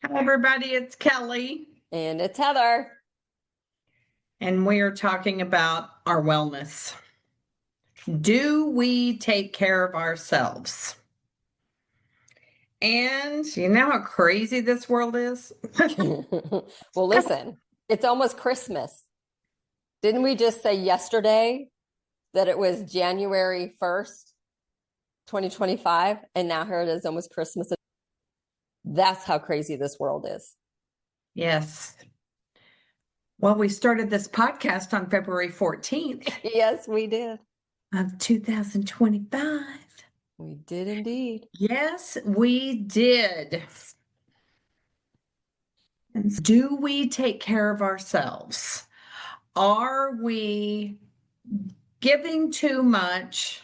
Hi, everybody. It's Kelly, And it's Heather. and we are talking about our wellness. Do we take care of ourselves? And you know how crazy this world is? Well, listen, it's almost Christmas. Didn't we just say yesterday that it was January 1st, 2025? And now here it is, almost Christmas. That's how crazy this world is. Yes. Well, we started this podcast on February 14th Yes, we did. of 2025. We did indeed. Yes, we did. And do we take care of ourselves? Are we giving too much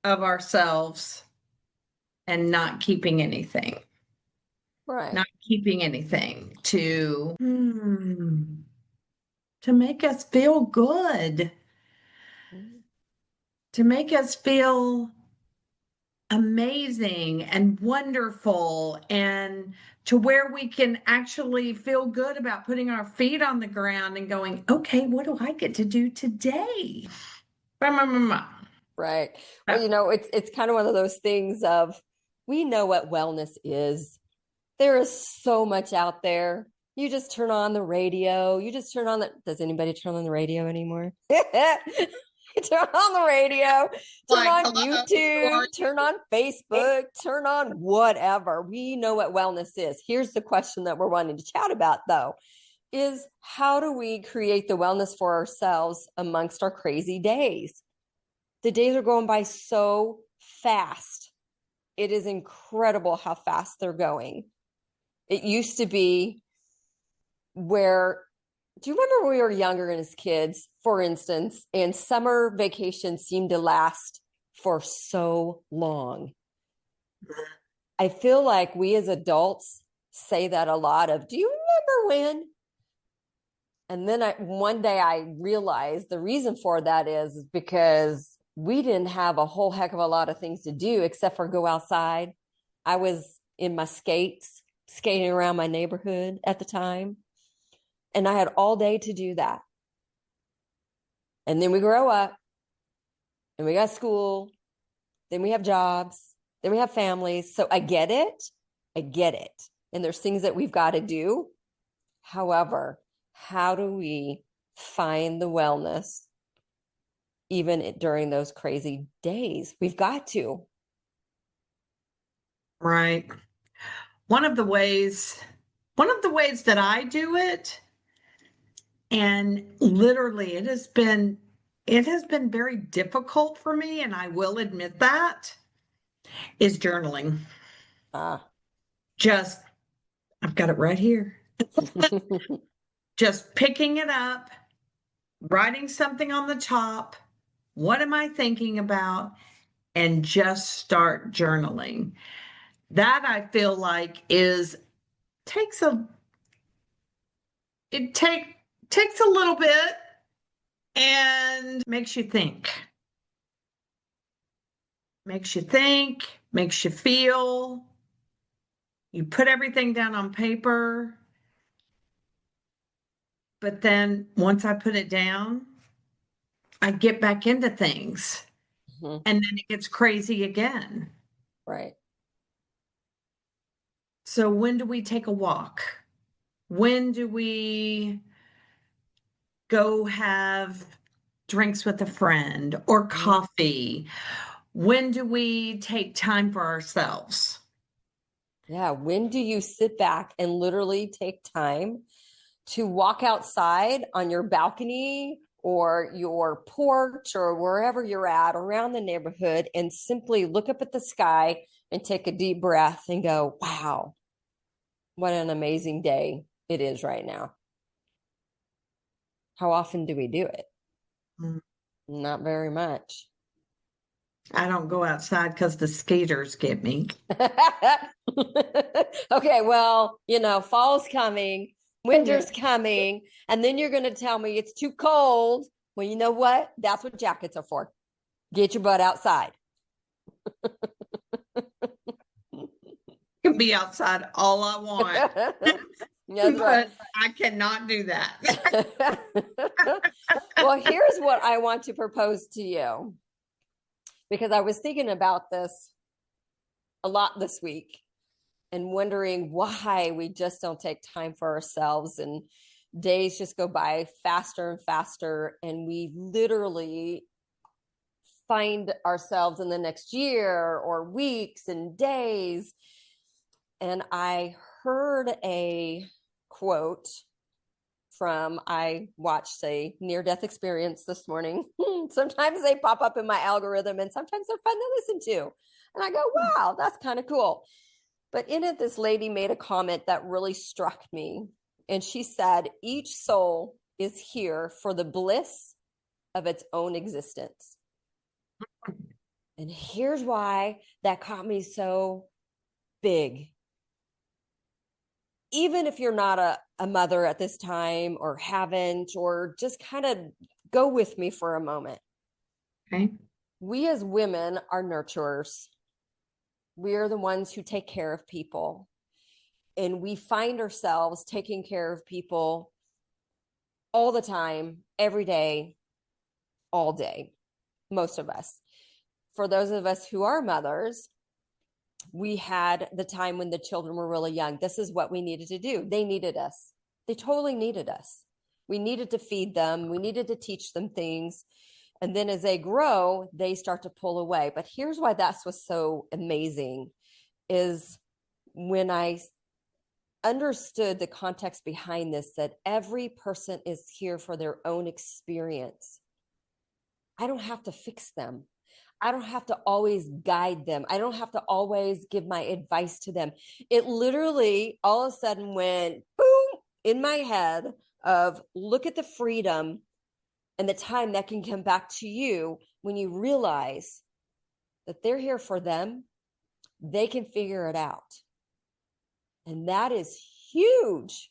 of ourselves and not keeping anything? Right. Not keeping anything to make us feel good, to make us feel amazing and wonderful, and to where we can actually feel good about putting our feet on the ground and going, okay, what do I get to do today? Bah, bah, bah, bah. Right. Well, it's kind of one of those things of we know what wellness is. There is so much out there. You just turn on the radio. You just turn on the. Does anybody turn on the radio anymore? You turn on the radio, turn Like, on hello, who are YouTube, turn on you? Facebook, turn on whatever. We know what wellness is. Here's the question that we're wanting to chat about, though, is how do we create the wellness for ourselves amongst our crazy days? The days are going by so fast. It is incredible how fast they're going. It used to be where, do you remember when we were younger and as kids, for instance, and summer vacation seemed to last for so long? I feel like we as adults say that a lot of, do you remember when? And then one day I realized the reason for that is because we didn't have a whole heck of a lot of things to do except for go outside. I was in my skates, skating around my neighborhood at the time. And I had all day to do that. And then we grow up and we got school, then we have jobs, then we have families. So I get it. I get it. And there's things that we've got to do. However, how do we find the wellness even during those crazy days? We've got to. Right. One of the ways, one of the ways that I do it, and literally it has been very difficult for me, and I will admit that, is journaling. Ah. Just, I've got it right here. Just picking it up, writing something on the top. What am I thinking about? And just start journaling. That I feel like is takes a it takes a little bit and makes you think, makes you feel. You put everything down on paper, but then once I put it down, I get back into things Mhm. and then it gets crazy again. Right. So when do we take a walk? When do we go have drinks with a friend or Mhm. coffee? When do we take time for ourselves? Yeah. When do you sit back and literally take time to walk outside on your balcony or your porch or wherever you're at around the neighborhood and simply look up at the sky and take a deep breath and go, wow, what an amazing day it is right now? How often do we do it? Mm, Not very much. I don't go outside because the skaters get me. Okay, well, fall's coming, Yeah. winter's coming, and then you're going to tell me it's too cold. Well, you know what? That's what jackets are for. Get your butt outside. can be outside all I want, That's right. but I cannot do that. Well, here's what I want to propose to you, because I was thinking about this a lot this week and wondering why we just don't take time for ourselves, and days just go by faster and faster, and we literally find ourselves in the next year or weeks and days. And I heard a quote from, I watched a near-death experience this morning. Sometimes they pop up in my algorithm and sometimes they're fun to listen to. And I go, wow, that's kind of cool. But in it, this lady made a comment that really struck me. And she said, each soul is here for the bliss of its own existence. And here's why that caught me so big. Even if you're not a mother at this time or haven't, or just kind of go with me for a moment. Okay. We as women are nurturers. We are the ones who take care of people. And we find ourselves taking care of people all the time, every day, all day, most of us. For those of us who are mothers, we had the time when the children were really young. This is what we needed to do. They needed us. They totally needed us. We needed to feed them. We needed to teach them things. And then as they grow, they start to pull away. But here's why that was so amazing, is when I understood the context behind this, that every person is here for their own experience. I don't have to fix them. I don't have to always guide them. I don't have to always give my advice to them. It literally all of a sudden went boom in my head of, look at the freedom and the time that can come back to you when you realize that they're here for them. They can figure it out. And that is huge.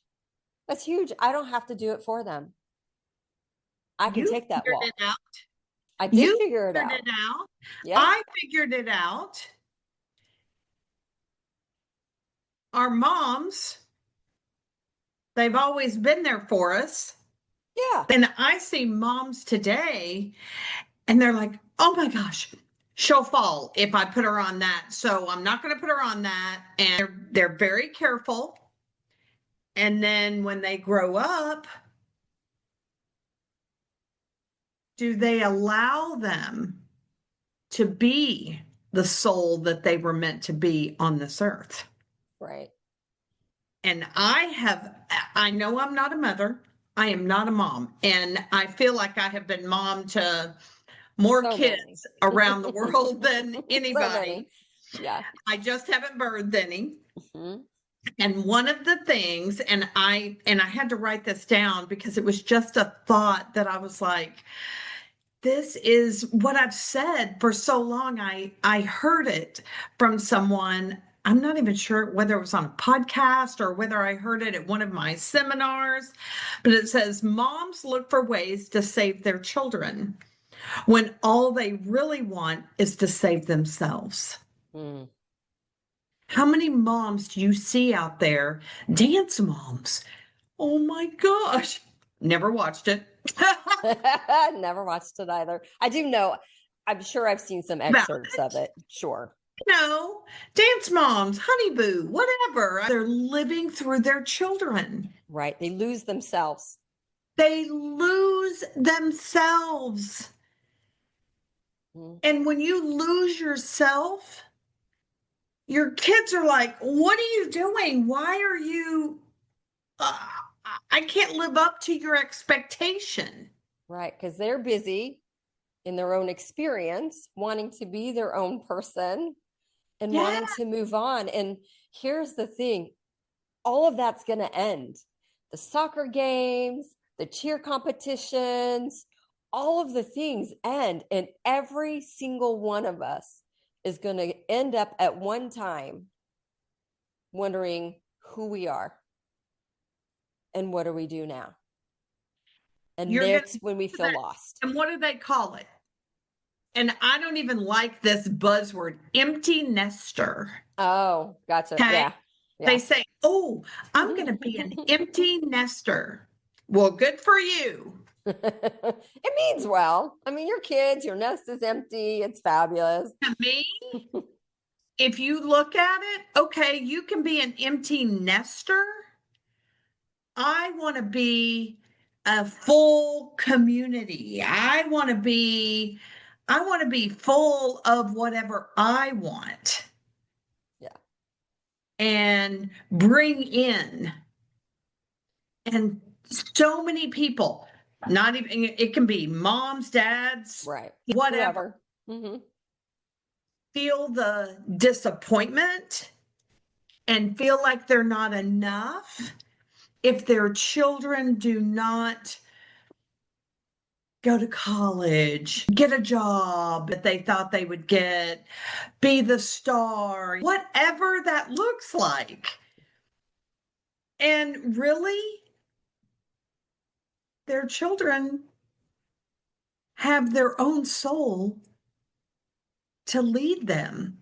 That's huge. I don't have to do it for them. I can take that walk. It out. I did figure it figured out. it out. Yeah. I figured it out. Our moms, they've always been there for us. Yeah. And I see moms today and they're like, oh my gosh, she'll fall if I put her on that. So I'm not going to put her on that. And they're very careful. And then when they grow up, do they allow them to be the soul that they were meant to be on this earth? Right. And I know I'm not a mother. I am not a mom. And I feel like I have been mom to more So kids many. around the world than So anybody. many. Yeah. I just haven't birthed any. Mm-hmm. And one of the things, and I had to write this down because it was just a thought that I was like, this is what I've said for so long. I heard it from someone. I'm not even sure whether it was on a podcast or whether I heard it at one of my seminars, but it says moms look for ways to save their children when all they really want is to save themselves. Mm. How many moms do you see out there? Dance moms. Oh my gosh. Never watched it. Never watched it either. I do know. I'm sure I've seen some excerpts of it. Sure. No, dance moms, honey boo, whatever. They're living through their children. Right. They lose themselves. They lose themselves. Mm. And when you lose yourself, your kids are like, what are you doing? Why are you, I can't live up to your expectation. Right. Because they're busy in their own experience, wanting to be their own person and wanting to move on. And here's the thing, all of that's going to end. The soccer games, the cheer competitions, all of the things end. And every single one of us is going to end up at one time wondering who we are and what do we do now? And that's when we feel lost. And what do they call it? and I don't even like this buzzword, empty nester. Oh, gotcha. Okay. Yeah. They Yeah. say, oh, I'm going to be an empty nester. Well, good for you. It means well. I mean, your kids, your nest is empty. It's fabulous. To me, if you look at it, okay, you can be an empty nester. I want to be a full community. I want to be full of whatever I want Yeah. and bring in. And so many people, not even, it can be moms, dads, Right. whatever, Whoever. Hmm. feel the disappointment and feel like they're not enough if their children do not go to college, get a job that they thought they would get, be the star, whatever that looks like. And really, their children have their own soul to lead them,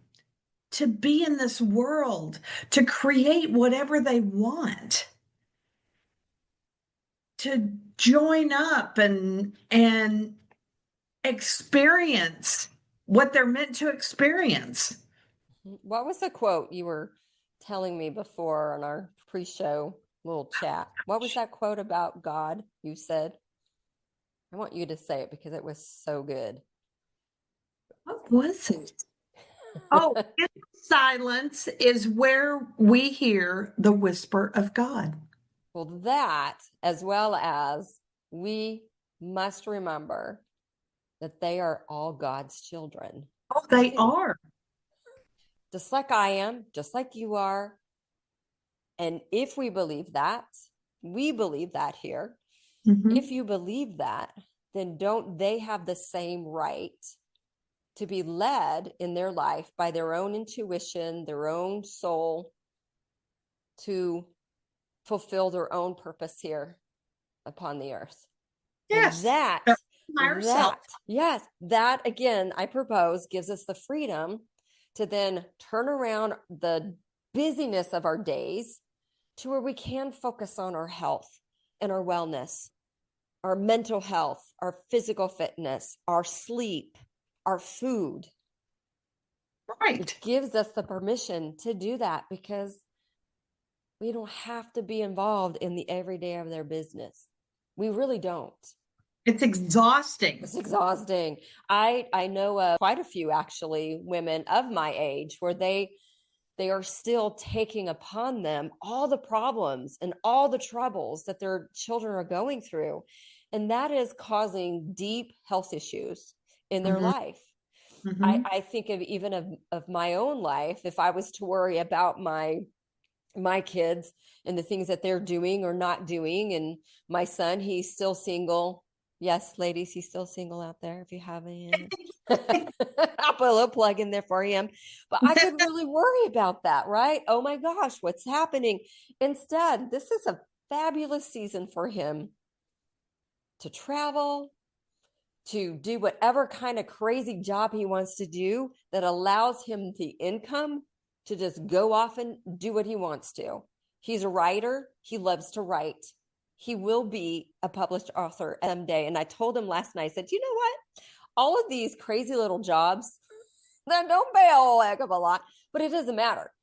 to be in this world, to create whatever they want, to join up and experience what they're meant to experience. What was the quote you were telling me before on our pre-show little chat? What was that quote about God you said? I want you to say it because it was so good. What was it? Oh, silence is where we hear the whisper of God. Well, that, as well as we must remember that they are all God's children. Oh, they too. are. Just like I am, just like you are. And if we believe that, we believe that here. Mhm. If you believe that, then don't they have the same right to be led in their life by their own intuition, their own soul, to fulfill their own purpose here upon the earth? And Yes. Higher self. yes, that again, I propose gives us the freedom to then turn around the busyness of our days to where we can focus on our health and our wellness, our mental health, our physical fitness, our sleep, our food. Right. It gives us the permission to do that because we don't have to be involved in the everyday of their business. We really don't. It's exhausting. It's exhausting. I know quite a few actually women of my age where they are still taking upon them all the problems and all the troubles that their children are going through, and that is causing deep health issues in their Mhm. life. Mhm. I think of even of my own life. If I was to worry about my kids and the things that they're doing or not doing, and my son, he's still single. Yes, ladies, he's still single out there if you have any. I'll put a little plug in there for him. But I could really worry about that, right? Oh my gosh, what's happening? Instead, this is a fabulous season for him to travel, to do whatever kind of crazy job he wants to do that allows him the income to just go off and do what he wants to. He's a writer. He loves to write. He will be a published author someday. And I told him last night, I said, you know what? All of these crazy little jobs that don't pay a whole heck of a lot, but it doesn't matter.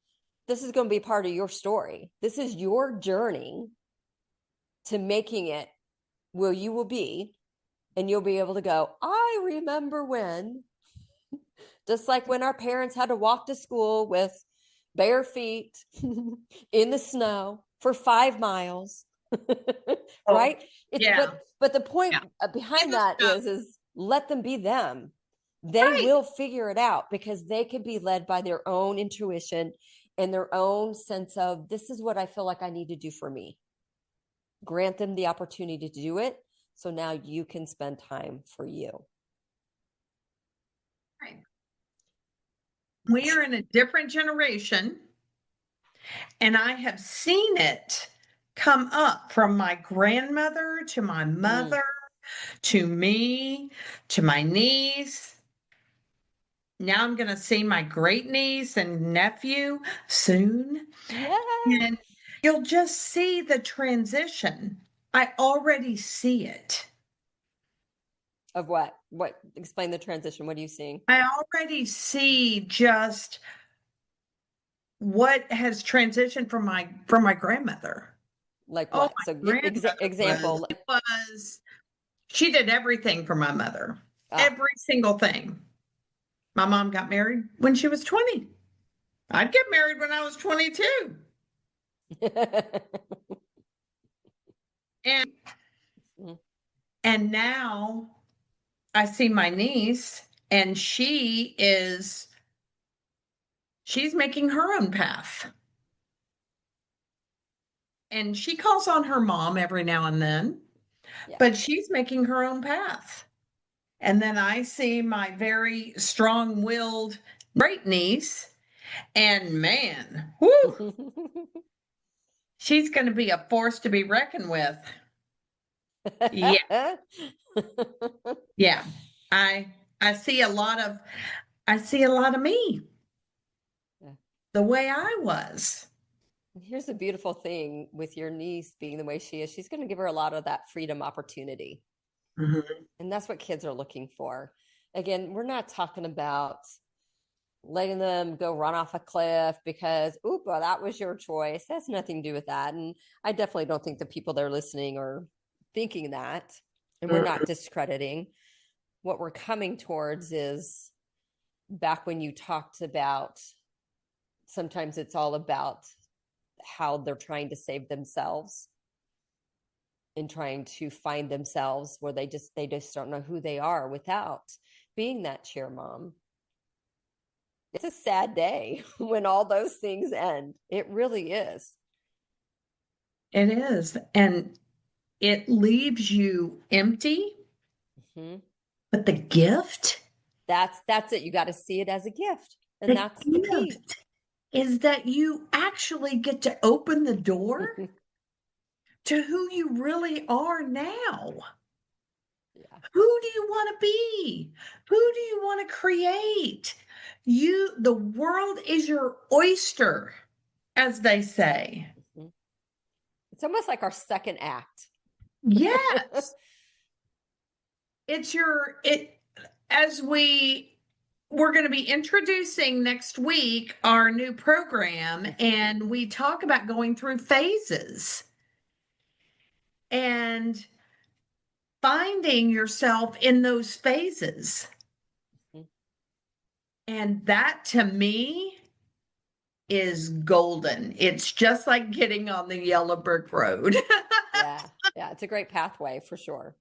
This is going to be part of your story. This is your journey to making it where you will be, and you'll be able to go, I remember when, just like when our parents had to walk to school with bare feet in the snow for 5 miles. Oh, Right? It's yeah. but the point Yeah. behind that is let them be them. They Right. will figure it out because they can be led by their own intuition and their own sense of this is what I feel like I need to do for me. Grant them the opportunity to do it. So now you can spend time for you. Right. We are in a different generation, and I have seen it come up from my grandmother to my mother to me to my niece. Now I'm going to see my great niece and nephew soon. Yeah. And you'll just see the transition. I already see it. Of what? What? Explain the transition. What are you seeing? I already see just what has transitioned from my grandmother. Like Oh, what? my So grandmother example. was she did everything for my mother. Ah. Every single thing. My mom got married when she was 20. I'd get married when I was 22. And and now I see my niece and she's making her own path. And she calls on her mom every now and then, Yeah. but she's making her own path. And then I see my very strong-willed great niece, and man, whoo, she's going to be a force to be reckoned with. Yeah, yeah. I I see a lot of me Yeah. the way I was. Here's the beautiful thing with your niece being the way she is. She's going to give her a lot of that freedom opportunity. Mhm. And that's what kids are looking for. Again, we're not talking about letting them go run off a cliff because, oop, well, that was your choice. That's nothing to do with that. And I definitely don't think the people that are listening are thinking that. And we're not discrediting. What we're coming towards is back when you talked about sometimes it's all about how they're trying to save themselves and trying to find themselves where they just don't know who they are without being that cheer mom. It's a sad day when all those things end. It really is. It is. And it leaves you empty, Mm-hmm. but the gift, That's it. You got to see it as a gift, and the that's the key. gift is that you actually get to open the door to who you really are now. Yeah. Who do you want to be? Who do you want to create? The world is your oyster, as they say. Mm-hmm. It's almost like our second act. Yes, it's as we're going to be introducing next week our new program, and we talk about going through phases and finding yourself in those phases. And that to me is golden. It's just like getting on the yellow brick road. Yeah. Yeah. It's a great pathway for sure.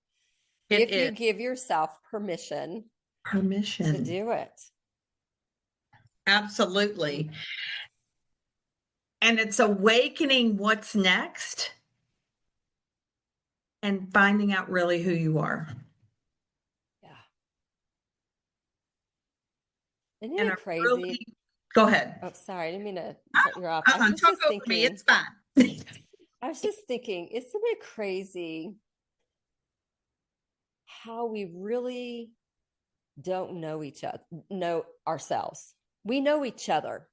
It If is you give yourself permission to permission. do it. Absolutely. And it's awakening what's next and finding out really who you are. Yeah. Isn't And I it crazy? really go ahead. Oh, sorry. I didn't mean to cut you off. Talk over me. It's fine. I was just thinking, isn't it crazy how we really don't know each other, know ourselves? We know each other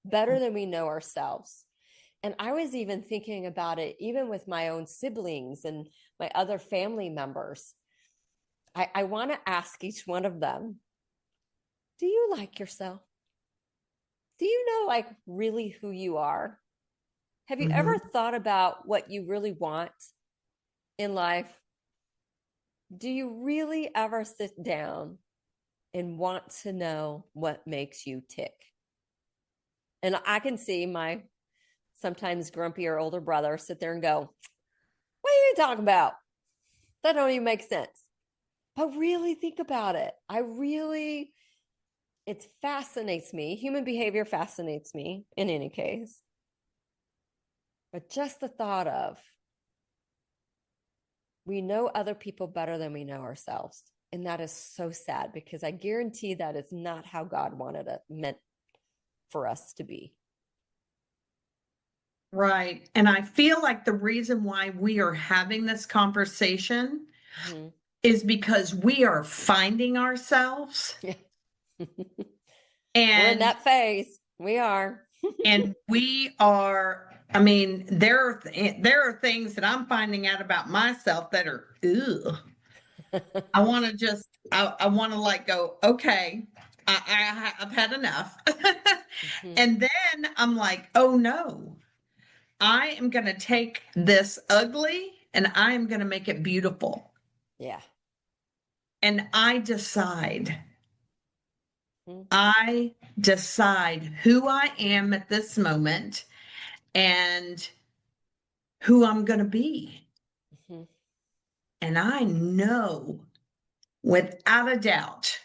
better than we know ourselves. And I was even thinking about it, even with my own siblings and my other family members. I want to ask each one of them, do you like yourself? Do you know, like, really who you are? Have you Mhm. ever thought about what you really want in life? Do you really ever sit down and want to know what makes you tick? And I can see my sometimes grumpier older brother sit there and go, what are you talking about? That don't even make sense. But really think about it. It fascinates me. Human behavior fascinates me in any case. But just the thought of we know other people better than we know ourselves. And that is so sad because I guarantee that is not how God wanted it, meant for us to be. Right. And I feel like the reason why we are having this conversation Mm-hmm. is because we are finding ourselves Yeah. We're in And that phase. We are. we are, I mean, there are things that I'm finding out about myself that are, ugh. I want to just, I want to like go, okay, I've had enough. Mhm. And then I'm like, oh no, I am going to take this ugly and I am going to make it beautiful. Yeah. And Mhm. I decide who I am at this moment and who I'm going to be. Mhm. And I know without a doubt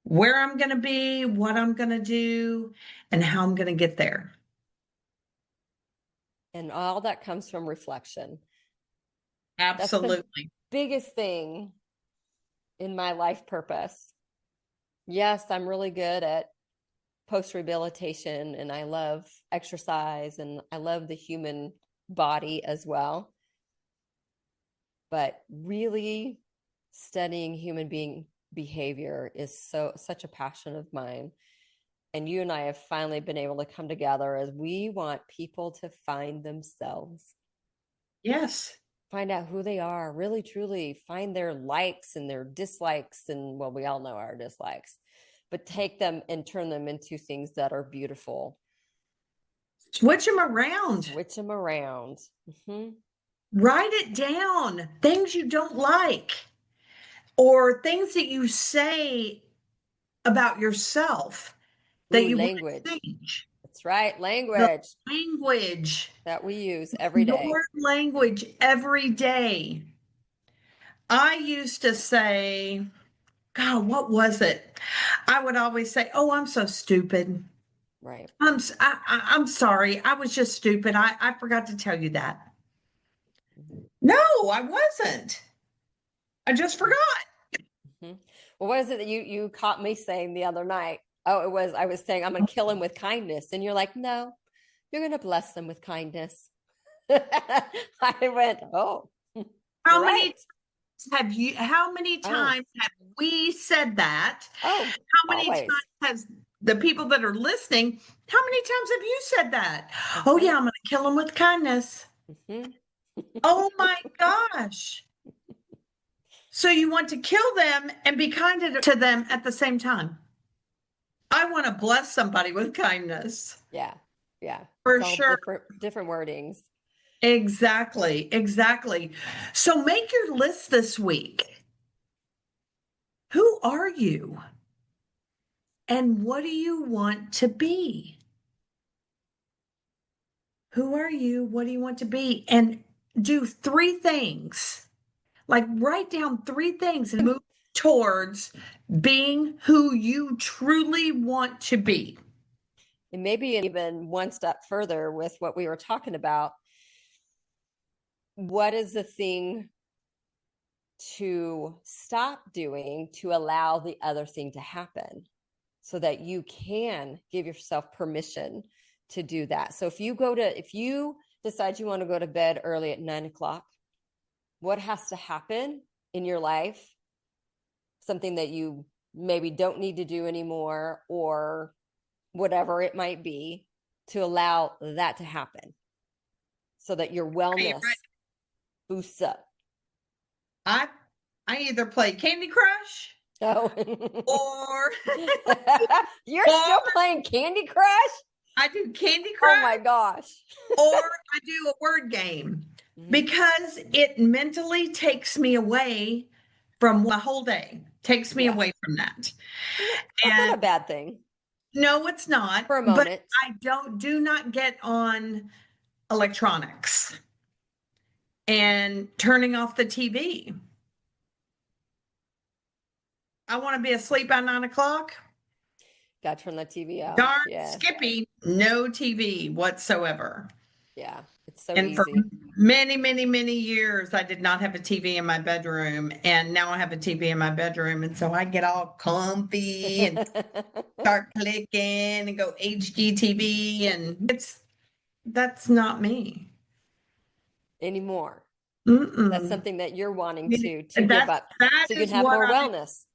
where I'm going to be, what I'm going to do, and how I'm going to get there. And all that comes from reflection. That's the Absolutely. biggest thing in my life purpose. Yes, I'm really good at post rehabilitation and I love exercise and I love the human body as well. But really studying human being behavior is such a passion of mine. And you and I have finally been able to come together as we want people to find themselves, Yes. find out who they are, really truly find their likes and their dislikes. And well, we all know our dislikes, but take them and turn them into things that are beautiful. Switch them around. Switch them around. Mm-hmm. Write it down. Things you don't like or things that you say about yourself that Ooh, you want to language. change. That's right. The Language language, that we use every day. your language every day. I used to say, God, what was it? I would always say, "Oh, I'm so stupid. Right. I'm sorry. I was just stupid. I forgot to tell you that." Mm-hmm. No, I wasn't. I just forgot. Mm-hmm. Well, what is it that you caught me saying the other night? Oh, it was I was saying I'm going to kill him with kindness, and you're like, no, you're going to bless them with kindness. I went, oh, you're How right. many how many Oh, times have we said that? oh, How many times always. has the people that are listening, how many times have you said that? Oh Uh-huh. yeah, I'm going to kill them with kindness. Mm-hmm. Oh my gosh. So you want to kill them and be kind to them at the same time. I want to bless somebody with kindness. Yeah, yeah. It's For all sure. different wordings. Exactly. Exactly. So make your list this week. Who are you? And what do you want to be? Who are you? What do you want to be? And do three things. Like write down three things and move towards being who you truly want to be. And maybe even one step further with what we were talking about. What is the thing to stop doing to allow the other thing to happen so that you can give yourself permission to do that? So if you decide you want to go to bed early at 9 o'clock, what has to happen in your life? Something that you maybe don't need to do anymore or whatever it might be to allow that to happen so that your Right, wellness right. boosts up. I I either play Candy Crush Oh, or you're or still playing Candy Crush? I do Candy Oh my Crush gosh. or I do a word game Mm-hmm. because it mentally takes me away from the whole day. Takes me Yeah. away from that. That's not And a bad thing no, it's not, for a but moment. I do not get on electronics and turning off the TV. I want to be asleep by 9 o'clock. Got to turn the TV out. Darn Yeah. Skippy, no TV whatsoever. Yeah. It's so And for easy. many, many, many years, I did not have a TV in my bedroom. And now I have a TV in my bedroom. And so I get all comfy and start clicking and go HGTV. And that's not me. Anymore. That's Mm-mm. something that you're wanting to give That's, up that so you can is have what more I, wellness.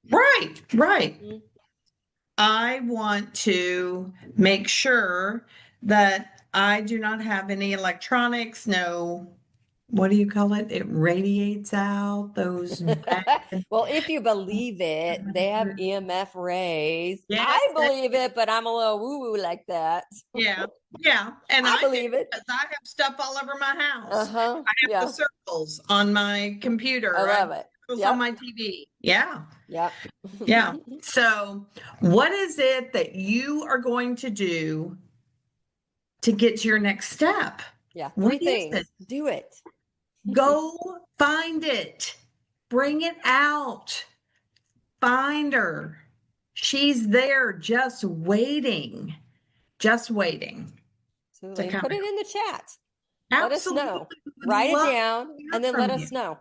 right, right. Mhm. I want to make sure that I do not have any electronics, no, what do you call it? It radiates out those bad. Well, if you believe it, they have EMF rays. Yes, I believe it, but I'm a little woo-woo like that. yeah, yeah. And I I do believe it. because I have stuff all over my house. Uh-huh. I have the Yeah. circles on my I computer. I have love it. circles on Yep. my TV. Yeah, Yep. yeah. So, what is it that you are going to do to get to your next step? Yeah. What Three is it? things. Do it. Go find it. Bring it out. Find her. She's there just waiting. Just waiting to Absolutely. And come put it out. in the chat. Let us Absolutely. know. We would Write it love to down hear and then from let you. us know.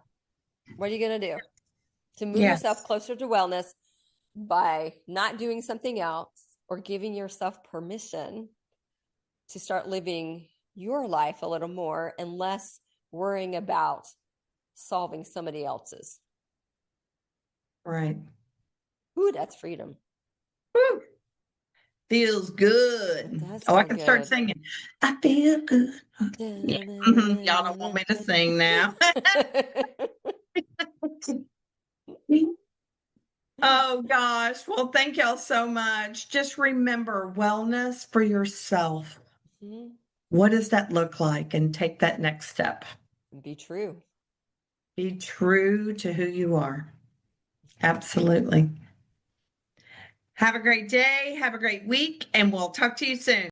What are you going to do to move yourself Yes. closer to wellness by not doing something else or giving yourself permission to start living your life a little more and less worrying about solving somebody else's? Right. Ooh, that's freedom. Woo. Feels It good. does Oh, I feel can start good. singing. I feel good. Yeah. Mhm. Y'all don't want me to sing now. Oh gosh. Well, thank y'all so much. Just remember wellness for yourself. What does that look like? And take that next step. Be true. Be true to who you are. Absolutely. Have a great day. Have a great week, and we'll talk to you soon.